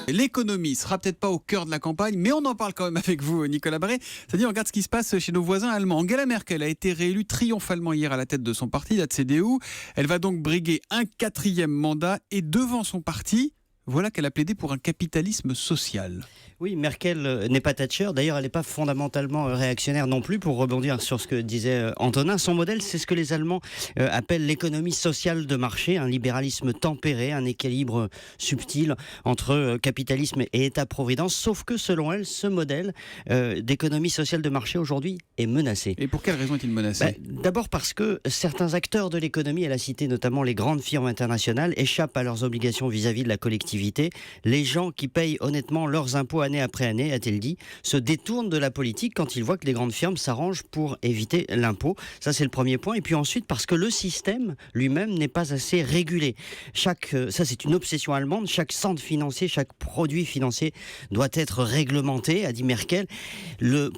L'économie sera peut-être pas au cœur de la campagne, mais on en parle quand même avec vous, Nicolas Barré. C'est-à-dire, on regarde ce qui se passe chez nos voisins allemands. Angela Merkel a été réélue triomphalement hier à la tête de son parti, la CDU. Elle va donc briguer un 4e mandat et devant son parti, voilà qu'elle a plaidé pour un capitalisme social. Oui, Merkel n'est pas Thatcher. D'ailleurs, elle n'est pas fondamentalement réactionnaire non plus, pour rebondir sur ce que disait Antonin. Son modèle, c'est ce que les Allemands appellent l'économie sociale de marché, un libéralisme tempéré, un équilibre subtil entre capitalisme et État-providence. Sauf que, selon elle, ce modèle d'économie sociale de marché, aujourd'hui, est menacé. Et pour quelle raison est-il menacé ? D'abord parce que certains acteurs de l'économie, elle a cité notamment les grandes firmes internationales, échappent à leurs obligations vis-à-vis de la collectivité. Les gens qui payent honnêtement leurs impôts année après année, a-t-elle dit, se détournent de la politique quand ils voient que les grandes firmes s'arrangent pour éviter l'impôt. Ça, c'est le premier point. Et puis ensuite, parce que le système lui-même n'est pas assez régulé. Ça, c'est une obsession allemande. Chaque centre financier, chaque produit financier doit être réglementé, a dit Merkel.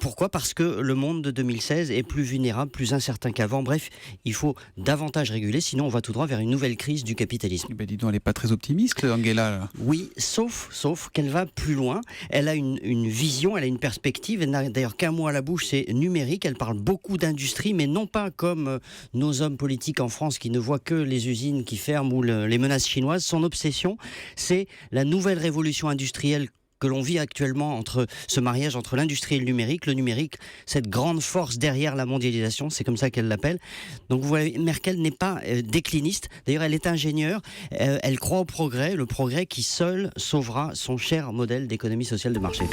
Pourquoi ? Parce que le monde de 2016 est plus vulnérable, plus incertain qu'avant. Bref, il faut davantage réguler, sinon on va tout droit vers une nouvelle crise du capitalisme. Dis donc, elle n'est pas très optimiste, Angela. Oui, sauf qu'elle va plus loin. Elle a une vision, elle a une perspective. Elle n'a d'ailleurs qu'un mot à la bouche, c'est numérique. Elle parle beaucoup d'industrie, mais non pas comme nos hommes politiques en France qui ne voient que les usines qui ferment ou les menaces chinoises. Son obsession, c'est la nouvelle révolution industrielle que l'on vit actuellement, entre ce mariage entre l'industrie et le numérique, cette grande force derrière la mondialisation, c'est comme ça qu'elle l'appelle. Donc vous voyez, Merkel n'est pas décliniste, d'ailleurs elle est ingénieure, elle croit au progrès, le progrès qui seul sauvera son cher modèle d'économie sociale de marché.